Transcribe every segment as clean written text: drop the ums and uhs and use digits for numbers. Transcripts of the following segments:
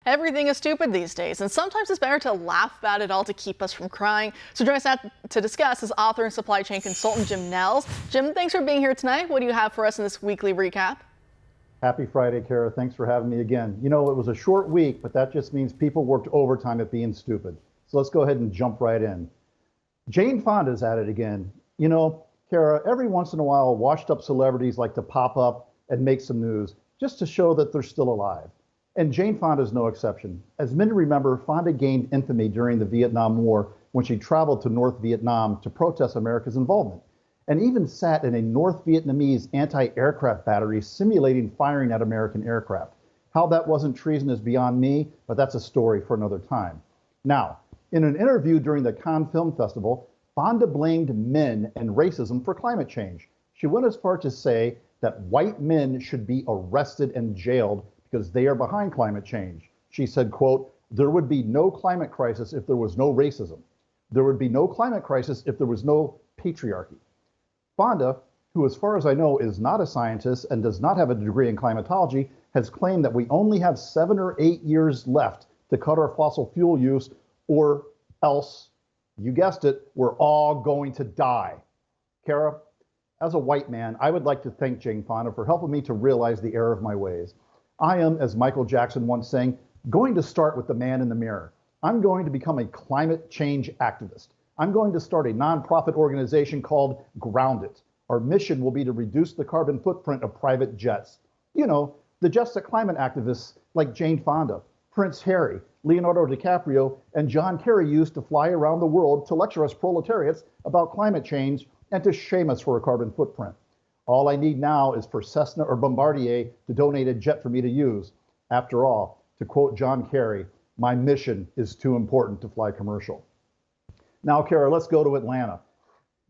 Everything is stupid these days, and sometimes it's better to laugh about it all to keep us from crying. So joining us now to discuss is author and supply chain consultant Jim Nels. Jim, thanks for being here tonight. What do you have for us in this weekly recap? Happy Friday, Kara. Thanks for having me again. You know, it was a short week, but that just means people worked overtime at being stupid. So let's go ahead and jump right in. Jane Fonda's at it again. You know, Kara, every once in a while, washed up celebrities like to pop up and make some news just to show that they're still alive. And Jane Fonda is no exception. As many remember, Fonda gained infamy during the Vietnam War when she traveled to North Vietnam to protest America's involvement, and even sat in a North Vietnamese anti-aircraft battery simulating firing at American aircraft. How that wasn't treason is beyond me, but that's a story for another time. Now, in an interview during the Cannes Film Festival, Fonda blamed men and racism for climate change. She went as far to say that white men should be arrested and jailed because they are behind climate change. She said, quote, "There would be no climate crisis if there was no racism. There would be no climate crisis if there was no patriarchy." Fonda, who as far as I know is not a scientist and does not have a degree in climatology, has claimed that we only have 7 or 8 years left to cut our fossil fuel use, or else, you guessed it, we're all going to die. Kara, as a white man, I would like to thank Jane Fonda for helping me to realize the error of my ways. I am, as Michael Jackson once sang, going to start with the man in the mirror. I'm going to become a climate change activist. I'm going to start a nonprofit organization called Ground It. Our mission will be to reduce the carbon footprint of private jets. You know, the jets that climate activists like Jane Fonda, Prince Harry, Leonardo DiCaprio, and John Kerry used to fly around the world to lecture us proletariats about climate change and to shame us for a carbon footprint. All I need now is for Cessna or Bombardier to donate a jet for me to use. After all, to quote John Kerry, my mission is too important to fly commercial. Now, Kara, let's go to Atlanta.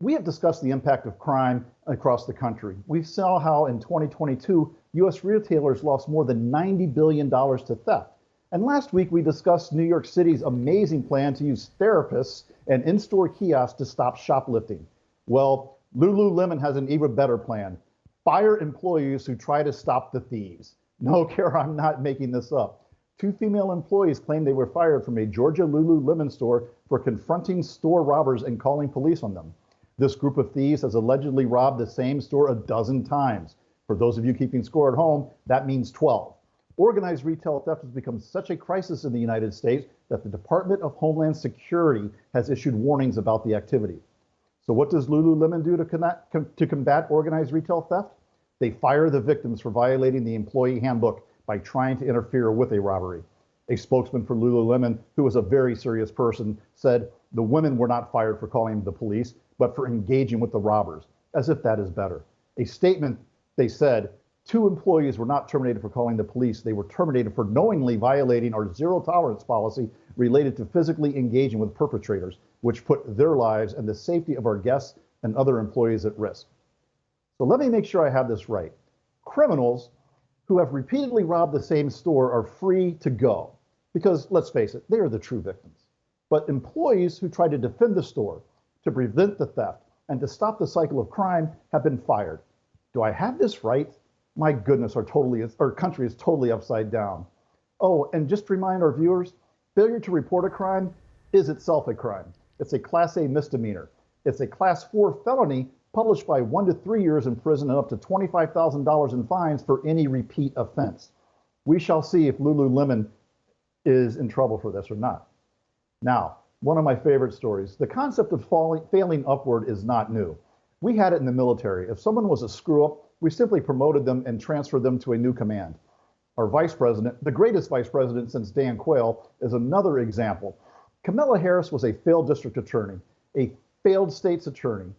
We have discussed the impact of crime across the country. We saw how in 2022, U.S. retailers lost more than $90 billion to theft. And last week, we discussed New York City's amazing plan to use therapists and in-store kiosks to stop shoplifting. Well, Lululemon has an even better plan. Fire employees who try to stop the thieves. No, Kara, I'm not making this up. 2 female employees claimed they were fired from a Georgia Lululemon store for confronting store robbers and calling police on them. This group of thieves has allegedly robbed the same store a dozen times. For those of you keeping score at home, that means 12. Organized retail theft has become such a crisis in the United States that the Department of Homeland Security has issued warnings about the activity. So what does Lululemon do to combat organized retail theft? They fire the victims for violating the employee handbook by trying to interfere with a robbery. A spokesman for Lululemon, who was a very serious person, said the women were not fired for calling the police, but for engaging with the robbers, as if that is better. A statement, they said, 2 employees were not terminated for calling the police. They were terminated for knowingly violating our zero tolerance policy related to physically engaging with perpetrators, which put their lives and the safety of our guests and other employees at risk. So let me make sure I have this right. Criminals who have repeatedly robbed the same store are free to go because, let's face it, they are the true victims. But employees who try to defend the store, to prevent the theft, and to stop the cycle of crime have been fired. Do I have this right? My goodness, our country is totally upside down. Oh, and just to remind our viewers, failure to report a crime is itself a crime. It's a Class A misdemeanor. It's a Class 4 felony published by 1 to 3 years in prison and up to $25,000 in fines for any repeat offense. We shall see if Lululemon is in trouble for this or not. Now, one of my favorite stories. The concept of failing upward is not new. We had it in the military. If someone was a screw-up, we simply promoted them and transferred them to a new command. Our vice president, the greatest vice president since Dan Quayle, is another example. Kamala Harris was a failed district attorney, a failed state's attorney,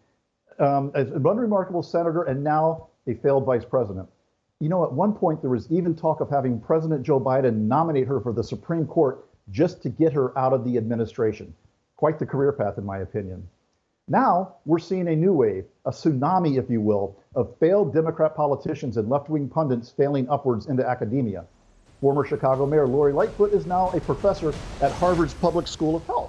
an unremarkable senator, and now a failed vice president. You know, at one point there was even talk of having President Joe Biden nominate her for the Supreme Court just to get her out of the administration. Quite the career path, in my opinion. Now we're seeing a new wave, a tsunami, if you will, of failed Democrat politicians and left-wing pundits failing upwards into academia. Former Chicago Mayor Lori Lightfoot is now a professor at Harvard's Public School of Health.